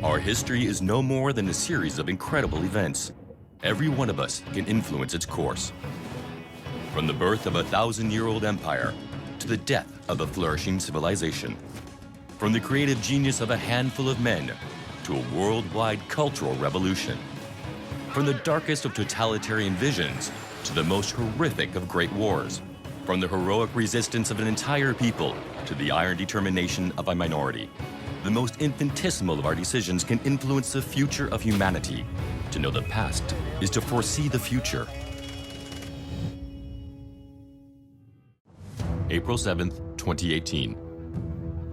Our history is no more than a series of incredible events. Every one of us can influence its course. From the birth of a 1,000-year-old empire to the death of a flourishing civilization. From the creative genius of a handful of men to a worldwide cultural revolution. From the darkest of totalitarian visions to the most horrific of great wars. From the heroic resistance of an entire people to the iron determination of a minority. The most infinitesimal of our decisions can influence the future of humanity. To know the past is to foresee the future. April 7th, 2018.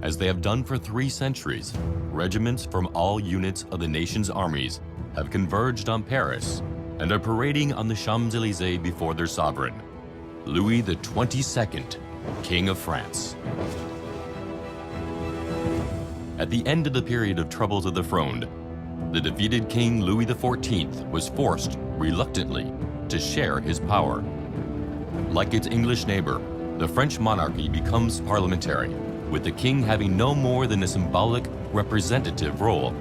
As they have done for 3 centuries, regiments from all units of the nation's armies have converged on Paris and are parading on the Champs-Élysées before their sovereign, Louis XII, King of France. At the end of the period of troubles of the Fronde, the defeated King Louis XIV was forced, reluctantly, to share his power. Like its English neighbor, the French monarchy becomes parliamentary, with the king having no more than a symbolic, representative role.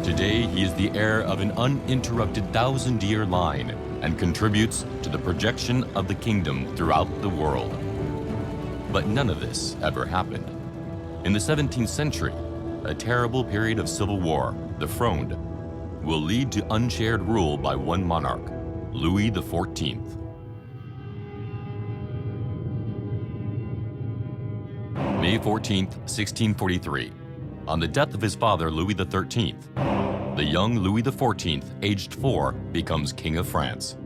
Today, he is the heir of an uninterrupted 1,000-year line and contributes to the projection of the kingdom throughout the world. But none of this ever happened. In the 17th century, a terrible period of civil war, the Fronde, will lead to unshared rule by one monarch, Louis XIV. May 14th, 1643. On the death of his father, Louis XIII, the young Louis XIV, aged 4, becomes King of France.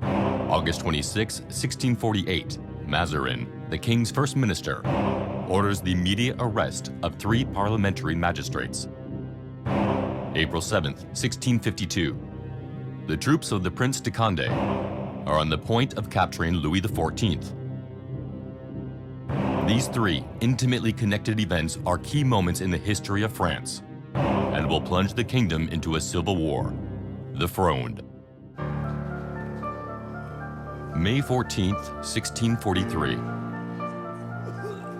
August 26, 1648, Mazarin, the king's first minister, orders the immediate arrest of 3 parliamentary magistrates. April 7th, 1652. The troops of the Prince de Condé are on the point of capturing Louis XIV. These 3 intimately connected events are key moments in the history of France and will plunge the kingdom into a civil war, the Fronde. May 14th, 1643.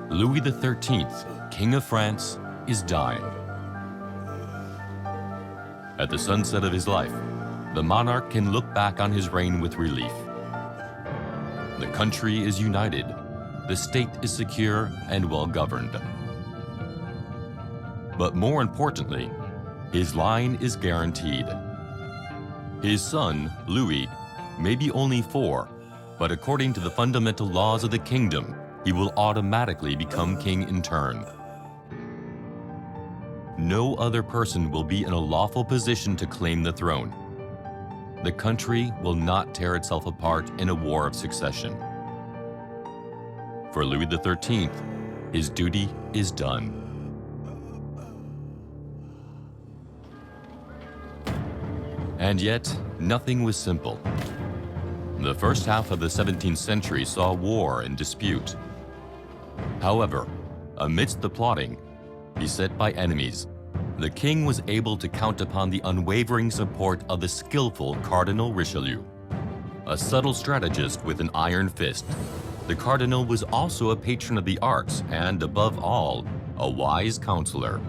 Louis XIII, King of France, is dying. At the sunset of his life, the monarch can look back on his reign with relief. The country is united. The state is secure and well-governed. But more importantly, his line is guaranteed. His son, Louis, may be only 4, but according to the fundamental laws of the kingdom, he will automatically become king in turn. No other person will be in a lawful position to claim the throne. The country will not tear itself apart in a war of succession. For Louis XIII, his duty is done. And yet, nothing was simple. The first half of the 17th century saw war and dispute. However, amidst the plotting, beset by enemies, the king was able to count upon the unwavering support of the skillful Cardinal Richelieu. A subtle strategist with an iron fist, the Cardinal was also a patron of the arts and, above all, a wise counselor.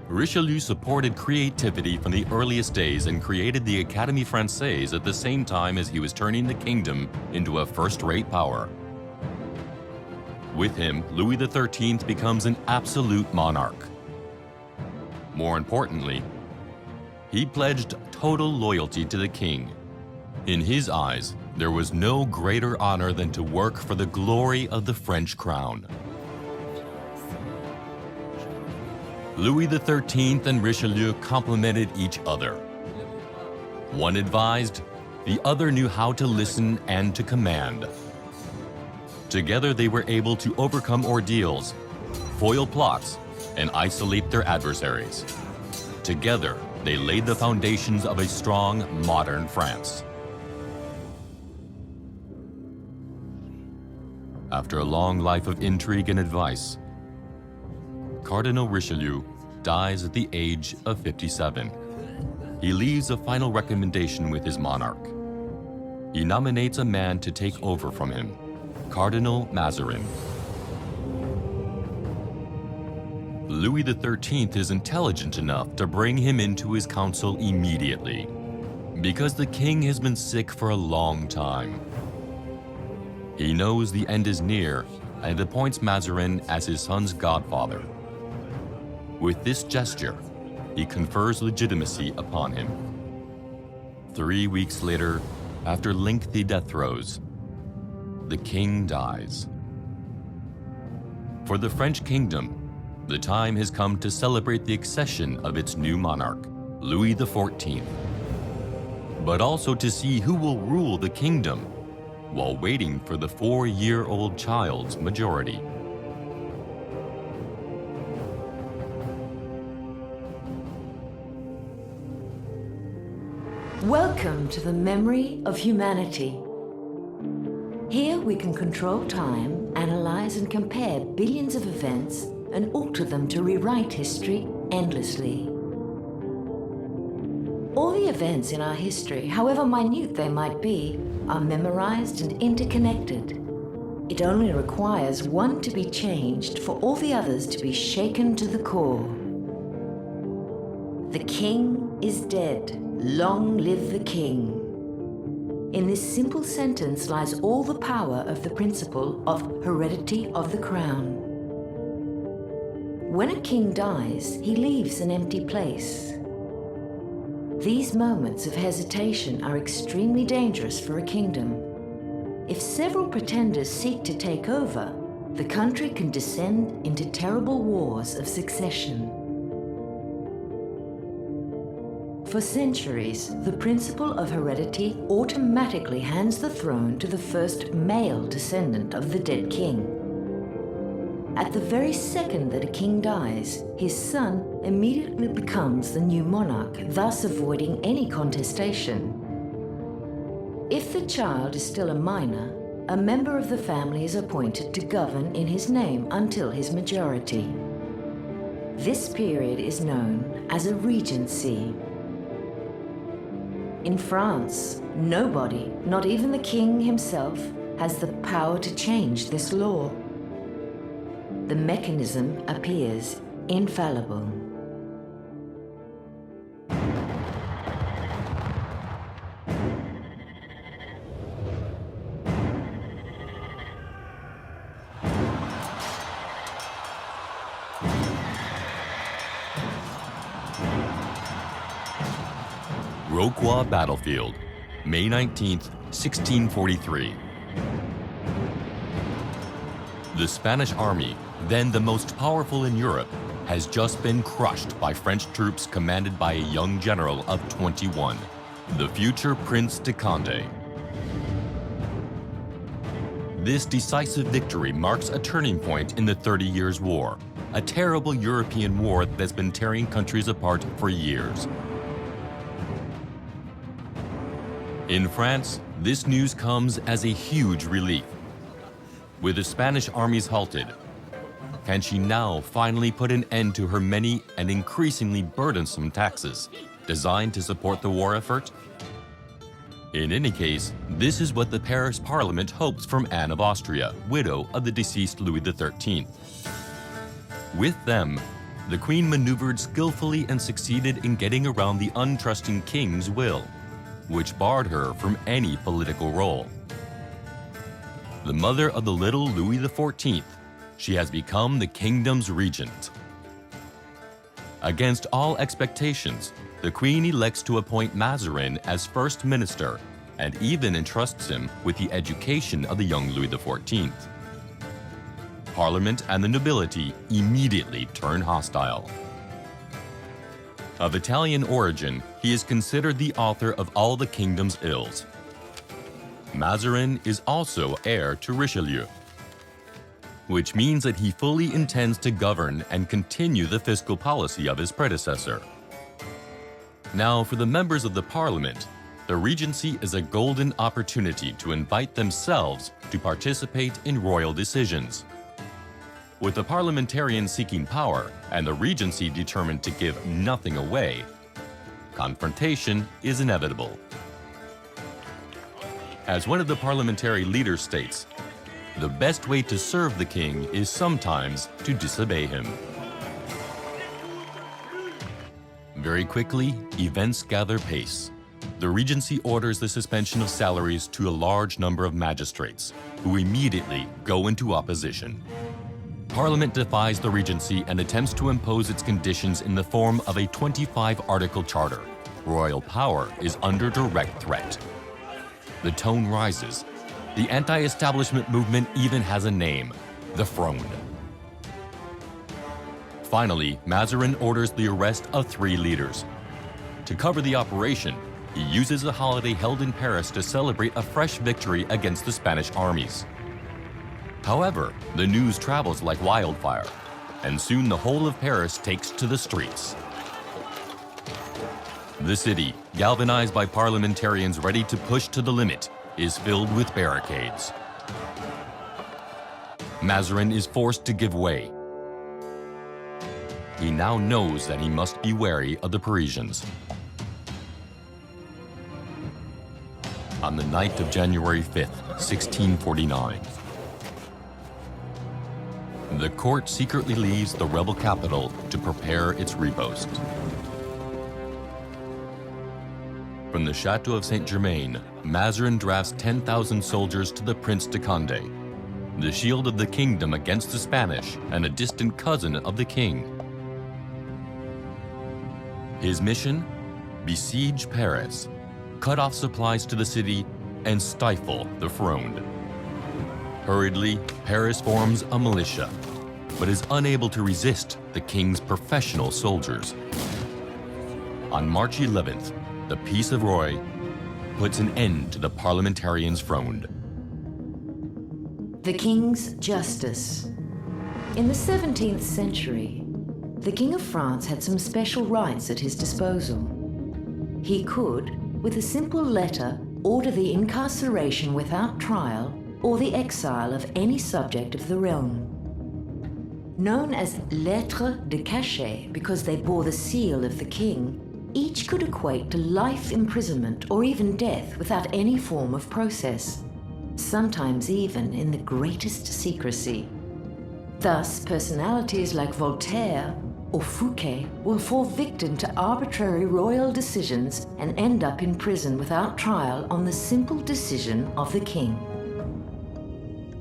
Richelieu supported creativity from the earliest days and created the Académie Française at the same time as he was turning the kingdom into a first-rate power. With him, Louis XIII becomes an absolute monarch. More importantly, he pledged total loyalty to the king. In his eyes, there was no greater honor than to work for the glory of the French crown. Louis XIII and Richelieu complemented each other. One advised, the other knew how to listen and to command. Together they were able to overcome ordeals, foil plots, and isolate their adversaries. Together, they laid the foundations of a strong, modern France. After a long life of intrigue and advice, Cardinal Richelieu dies at the age of 57. He leaves a final recommendation with his monarch. He nominates a man to take over from him, Cardinal Mazarin. Louis XIII is intelligent enough to bring him into his council immediately, because the king has been sick for a long time. He knows the end is near and appoints Mazarin as his son's godfather. With this gesture, he confers legitimacy upon him. 3 weeks later, after lengthy death throes, the king dies. For the French kingdom, the time has come to celebrate the accession of its new monarch, Louis XIV, but also to see who will rule the kingdom while waiting for the 4-year-old child's majority. Welcome to the memory of humanity. Here we can control time, analyze and compare billions of events, and alter them to rewrite history endlessly. All the events in our history, however minute they might be, are memorized and interconnected. It only requires one to be changed for all the others to be shaken to the core. The king is dead. Long live the king. In this simple sentence lies all the power of the principle of heredity of the crown. When a king dies, he leaves an empty place. These moments of hesitation are extremely dangerous for a kingdom. If several pretenders seek to take over, the country can descend into terrible wars of succession. For centuries, the principle of heredity automatically hands the throne to the first male descendant of the dead king. At the very second that a king dies, his son immediately becomes the new monarch, thus avoiding any contestation. If the child is still a minor, a member of the family is appointed to govern in his name until his majority. This period is known as a regency. In France, nobody, not even the king himself, has the power to change this law. The mechanism appears infallible. Rocroi Battlefield, May 19, 1643. The Spanish army, then the most powerful in Europe, has just been crushed by French troops commanded by a young general of 21, the future Prince de Condé. This decisive victory marks a turning point in the 30 Years' War, a terrible European war that's been tearing countries apart for years. In France, this news comes as a huge relief. With the Spanish armies halted, can she now finally put an end to her many and increasingly burdensome taxes designed to support the war effort? In any case, this is what the Paris Parliament hopes from Anne of Austria, widow of the deceased Louis XIII. With them, the Queen maneuvered skillfully and succeeded in getting around the untrusting king's will, which barred her from any political role. The mother of the little Louis XIV, she has become the kingdom's regent. Against all expectations, the Queen elects to appoint Mazarin as first minister and even entrusts him with the education of the young Louis XIV. Parliament and the nobility immediately turn hostile. Of Italian origin, he is considered the author of all the kingdom's ills. Mazarin is also heir to Richelieu, which means that he fully intends to govern and continue the fiscal policy of his predecessor. Now, for the members of the Parliament, the Regency is a golden opportunity to invite themselves to participate in royal decisions. With the parliamentarians seeking power and the Regency determined to give nothing away, confrontation is inevitable. As one of the parliamentary leaders states, the best way to serve the king is sometimes to disobey him. Very quickly, events gather pace. The Regency orders the suspension of salaries to a large number of magistrates, who immediately go into opposition. Parliament defies the Regency and attempts to impose its conditions in the form of a 25-article charter. Royal power is under direct threat. The tone rises. The anti-establishment movement even has a name, the Fronde. Finally, Mazarin orders the arrest of 3 leaders. To cover the operation, he uses a holiday held in Paris to celebrate a fresh victory against the Spanish armies. However, the news travels like wildfire, and soon the whole of Paris takes to the streets. The city, galvanized by parliamentarians ready to push to the limit, is filled with barricades. Mazarin is forced to give way. He now knows that he must be wary of the Parisians. On the night of January 5th, 1649, the court secretly leaves the rebel capital to prepare its riposte. From the Chateau of Saint-Germain, Mazarin drafts 10,000 soldiers to the Prince de Condé, the shield of the kingdom against the Spanish and a distant cousin of the king. His mission? Besiege Paris, cut off supplies to the city, and stifle the Fronde. Hurriedly, Paris forms a militia, but is unable to resist the king's professional soldiers. On March 11th, the Peace of Roye puts an end to the Parliamentarians' Fronde. The King's Justice. In the 17th century, the King of France had some special rights at his disposal. He could, with a simple letter, order the incarceration without trial or the exile of any subject of the realm. Known as lettres de cachet because they bore the seal of the king, each could equate to life imprisonment or even death without any form of process, sometimes even in the greatest secrecy. Thus, personalities like Voltaire or Fouquet will fall victim to arbitrary royal decisions and end up in prison without trial on the simple decision of the king.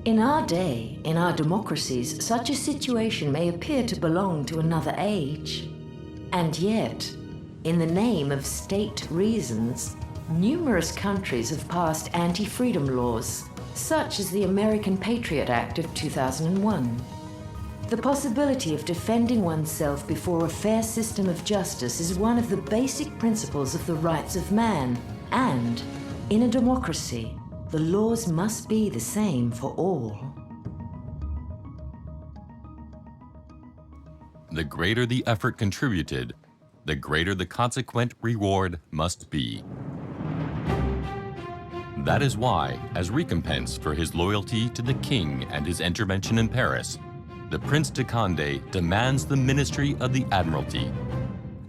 In our day, in our democracies, such a situation may appear to belong to another age. And yet, in the name of state reasons, numerous countries have passed anti-freedom laws, such as the American Patriot Act of 2001. The possibility of defending oneself before a fair system of justice is one of the basic principles of the rights of man, and, in a democracy, the laws must be the same for all. The greater the effort contributed, the greater the consequent reward must be. That is why, as recompense for his loyalty to the king and his intervention in Paris, the Prince de Condé demands the Ministry of the Admiralty,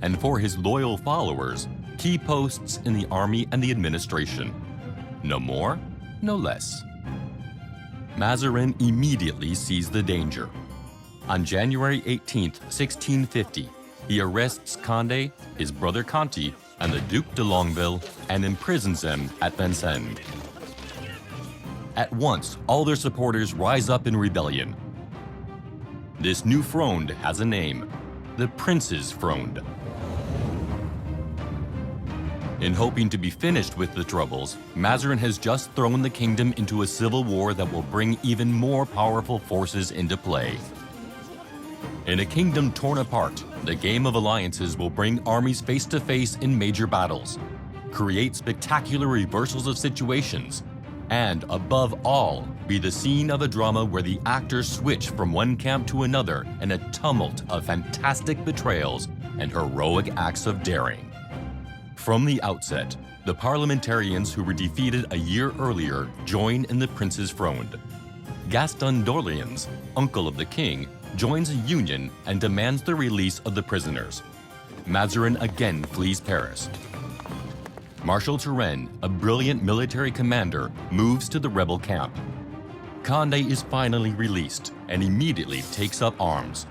and for his loyal followers, key posts in the army and the administration. No more, no less. Mazarin immediately sees the danger. On January 18, 1650, he arrests Condé, his brother Conti, and the Duc de Longueville, and imprisons them at Vincennes. At once, all their supporters rise up in rebellion. This new Fronde has a name, the Prince's Fronde. In hoping to be finished with the troubles, Mazarin has just thrown the kingdom into a civil war that will bring even more powerful forces into play. In a kingdom torn apart, the game of alliances will bring armies face to face in major battles, create spectacular reversals of situations, and above all, be the scene of a drama where the actors switch from one camp to another in a tumult of fantastic betrayals and heroic acts of daring. From the outset, the parliamentarians who were defeated a year earlier join in the Prince's Fronde. Gaston d'Orléans, uncle of the king, joins a union and demands the release of the prisoners. Mazarin again flees Paris. Marshal Turenne, a brilliant military commander, moves to the rebel camp. Condé is finally released and immediately takes up arms.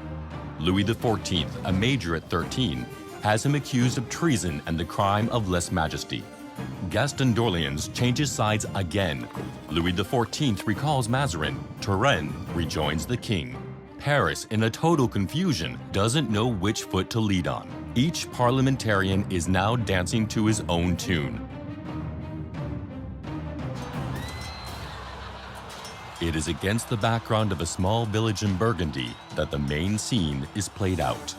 Louis XIV, a major at 13, has him accused of treason and the crime of lèse-majesty. Gaston d'Orléans changes sides again. Louis XIV recalls Mazarin. Turenne rejoins the king. Paris, in a total confusion, doesn't know which foot to lead on. Each parliamentarian is now dancing to his own tune. It is against the background of a small village in Burgundy that the main scene is played out.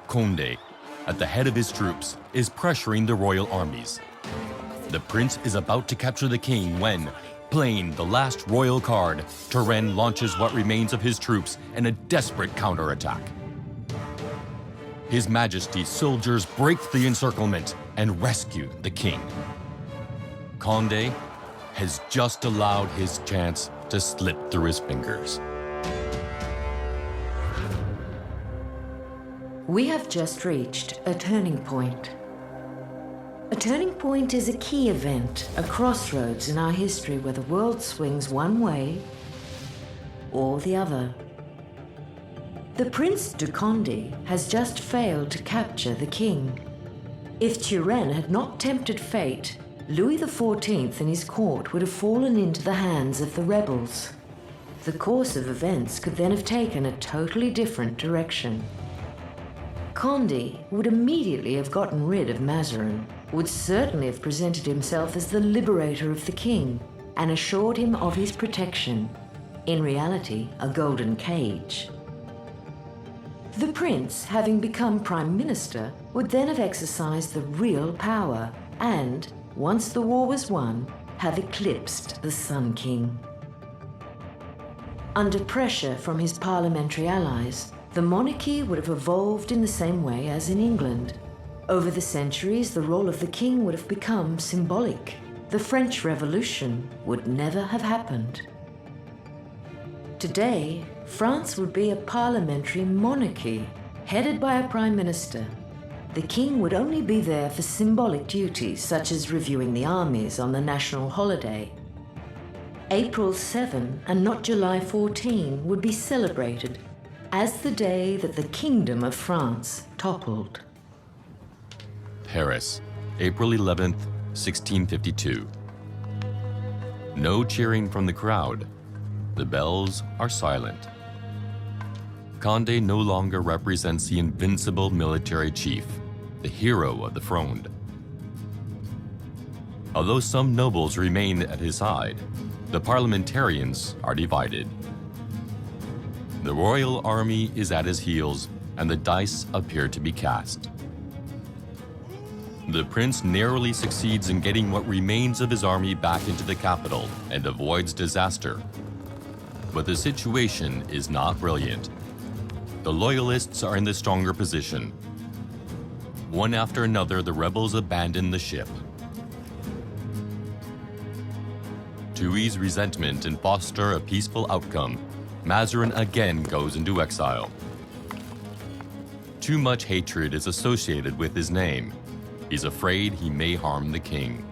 Condé, at the head of his troops, is pressuring the royal armies. The prince is about to capture the king when, playing the last royal card, Turenne launches what remains of his troops in a desperate counterattack. His Majesty's soldiers break the encirclement and rescue the king. Condé has just allowed his chance to slip through his fingers. We have just reached a turning point. A turning point is a key event, a crossroads in our history where the world swings one way or the other. The Prince de Condé has just failed to capture the king. If Turenne had not tempted fate, Louis XIV and his court would have fallen into the hands of the rebels. The course of events could then have taken a totally different direction. Condé would immediately have gotten rid of Mazarin, would certainly have presented himself as the liberator of the king, and assured him of his protection, in reality a golden cage. The prince, having become prime minister, would then have exercised the real power and, once the war was won, have eclipsed the Sun King. Under pressure from his parliamentary allies, the monarchy would have evolved in the same way as in England. Over the centuries, the role of the king would have become symbolic. The French Revolution would never have happened. Today, France would be a parliamentary monarchy, headed by a prime minister. The king would only be there for symbolic duties, such as reviewing the armies on the national holiday. April 7 and not July 14 would be celebrated as the day that the Kingdom of France toppled. Paris, April 11th, 1652. No cheering from the crowd. The bells are silent. Condé no longer represents the invincible military chief, the hero of the Fronde. Although some nobles remain at his side, the parliamentarians are divided. The royal army is at his heels, and the dice appear to be cast. The prince narrowly succeeds in getting what remains of his army back into the capital and avoids disaster. But the situation is not brilliant. The loyalists are in the stronger position. One after another, the rebels abandon the ship. To ease resentment and foster a peaceful outcome, Mazarin again goes into exile. Too much hatred is associated with his name. He's afraid he may harm the king.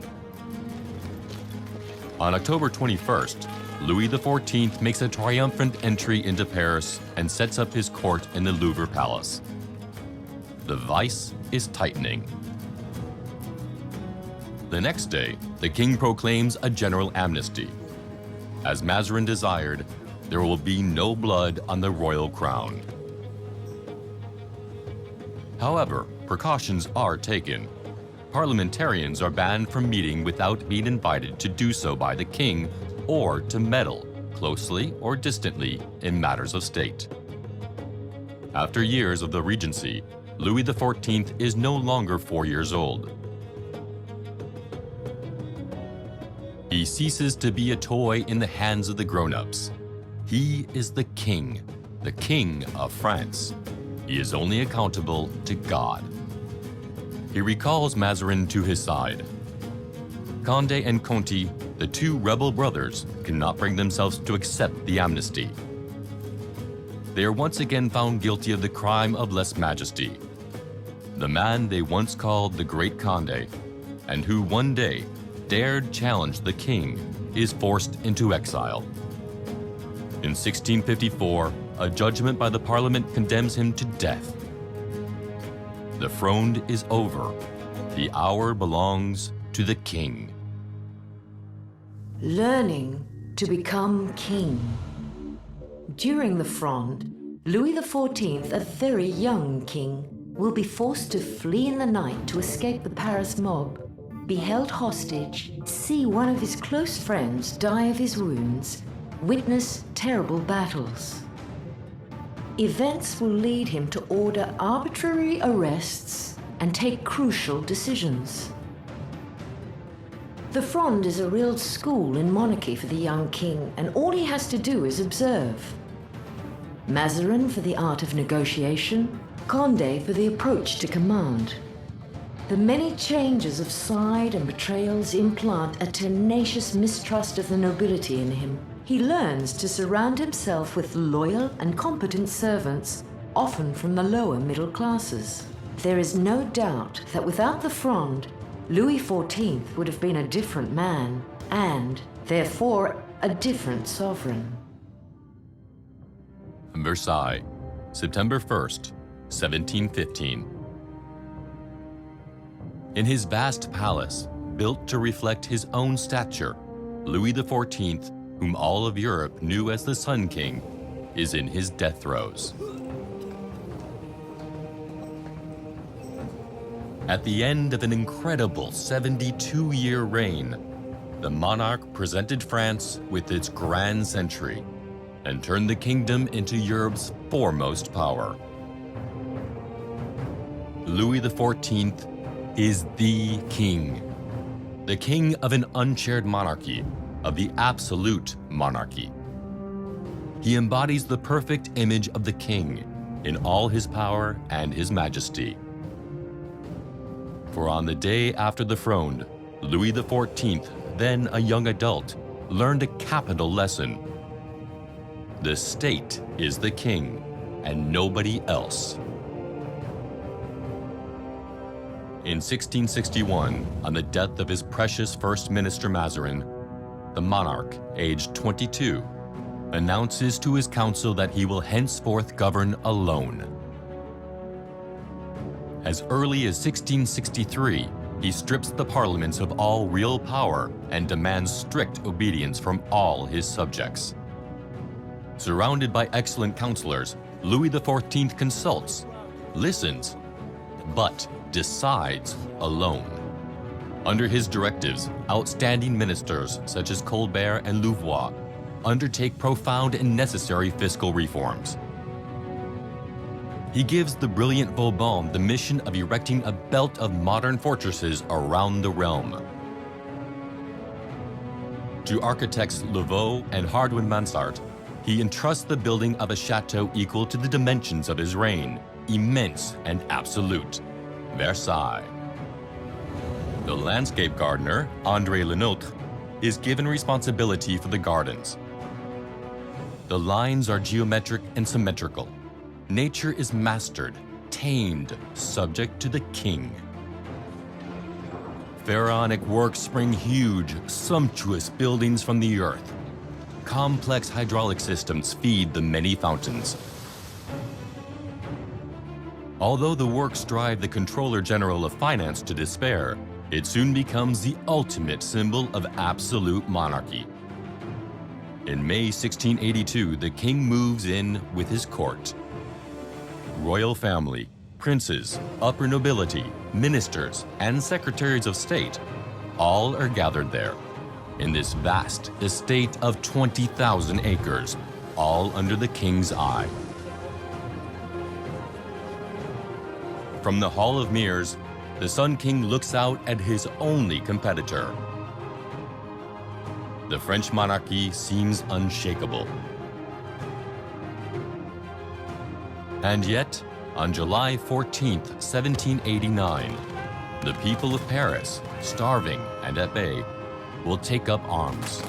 On October 21st, Louis XIV makes a triumphant entry into Paris and sets up his court in the Louvre Palace. The vice is tightening. The next day, the king proclaims a general amnesty. As Mazarin desired, there will be no blood on the royal crown. However, precautions are taken. Parliamentarians are banned from meeting without being invited to do so by the king or to meddle, closely or distantly, in matters of state. After years of the regency, Louis XIV is no longer 4 years old. He ceases to be a toy in the hands of the grown-ups. He is the king of France. He is only accountable to God. He recalls Mazarin to his side. Condé and Conti, the two rebel brothers, cannot bring themselves to accept the amnesty. They are once again found guilty of the crime of lèse-majesty. The man they once called the Great Condé, and who one day dared challenge the king, is forced into exile. In 1654, a judgment by the Parliament condemns him to death. The Fronde is over. The hour belongs to the king. Learning to become king. During the Fronde, Louis XIV, a very young king, will be forced to flee in the night to escape the Paris mob, be held hostage, see one of his close friends die of his wounds, witness terrible battles. Events will lead him to order arbitrary arrests and take crucial decisions. The Fronde is a real school in monarchy for the young king, and all he has to do is observe. Mazarin for the art of negotiation, Conde for the approach to command. The many changes of side and betrayals implant a tenacious mistrust of the nobility in him. He learns to surround himself with loyal and competent servants, often from the lower middle classes. There is no doubt that without the Fronde, Louis XIV would have been a different man, and, therefore, a different sovereign. Versailles, September 1st, 1715. In his vast palace, built to reflect his own stature, Louis XIV, whom all of Europe knew as the Sun King, is in his death throes. At the end of an incredible 72-year reign, the monarch presented France with its grand century and turned the kingdom into Europe's foremost power. Louis XIV is the king of an unshared monarchy, of the absolute monarchy. He embodies the perfect image of the king in all his power and his majesty. For on the day after the Fronde, Louis XIV, then a young adult, learned a capital lesson. The state is the king, and nobody else. In 1661, on the death of his precious First Minister Mazarin, the monarch, aged 22, announces to his council that he will henceforth govern alone. As early as 1663, he strips the parliaments of all real power and demands strict obedience from all his subjects. Surrounded by excellent counselors, Louis XIV consults, listens, but decides alone. Under his directives, outstanding ministers such as Colbert and Louvois undertake profound and necessary fiscal reforms. He gives the brilliant Vauban the mission of erecting a belt of modern fortresses around the realm. To architects Louvois and Hardouin-Mansart, he entrusts the building of a chateau equal to the dimensions of his reign, immense and absolute, Versailles. The landscape gardener, André Lenôtre, is given responsibility for the gardens. The lines are geometric and symmetrical. Nature is mastered, tamed, subject to the king. Pharaonic works spring huge, sumptuous buildings from the earth. Complex hydraulic systems feed the many fountains. Although the works drive the Controller General of Finance to despair, it soon becomes the ultimate symbol of absolute monarchy. In May 1682, the king moves in with his court. Royal family, princes, upper nobility, ministers, and secretaries of state, all are gathered there, in this vast estate of 20,000 acres, all under the king's eye. From the Hall of Mirrors, the Sun King looks out at his only competitor. The French monarchy seems unshakable. And yet, on July 14th, 1789, the people of Paris, starving and at bay, will take up arms.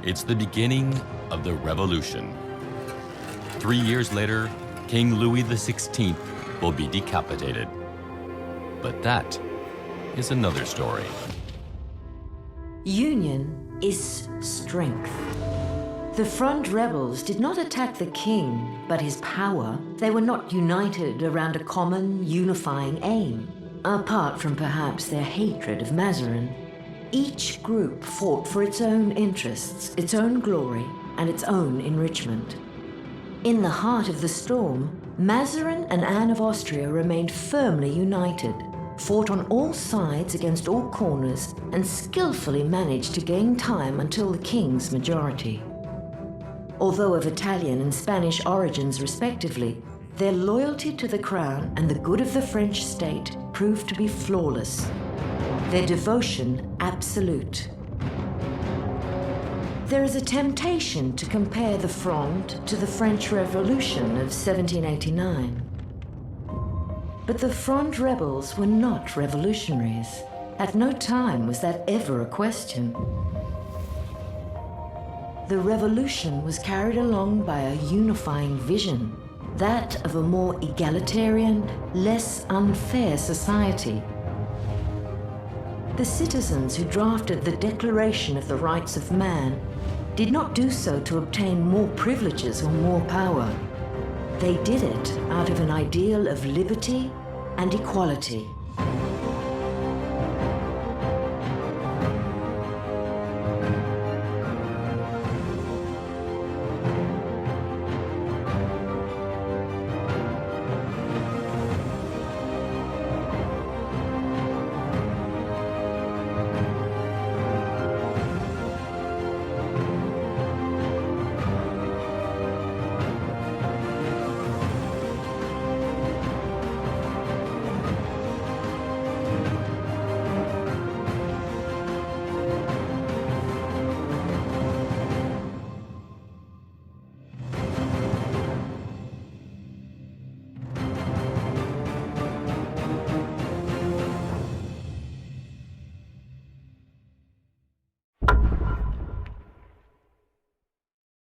It's the beginning of the revolution. 3 years later, King Louis XVI will be decapitated. But that is another story. Union is strength. The Fronde rebels did not attack the king, but his power. They were not united around a common, unifying aim, apart from perhaps their hatred of Mazarin. Each group fought for its own interests, its own glory, and its own enrichment. In the heart of the storm, Mazarin and Anne of Austria remained firmly united, fought on all sides against all corners, and skillfully managed to gain time until the king's majority. Although of Italian and Spanish origins respectively, their loyalty to the crown and the good of the French state proved to be flawless, their devotion absolute. There is a temptation to compare the Fronde to the French Revolution of 1789. But the Fronde rebels were not revolutionaries. At no time was that ever a question. The revolution was carried along by a unifying vision, that of a more egalitarian, less unfair society. The citizens who drafted the Declaration of the Rights of Man did not do so to obtain more privileges or more power. They did it out of an ideal of liberty and equality.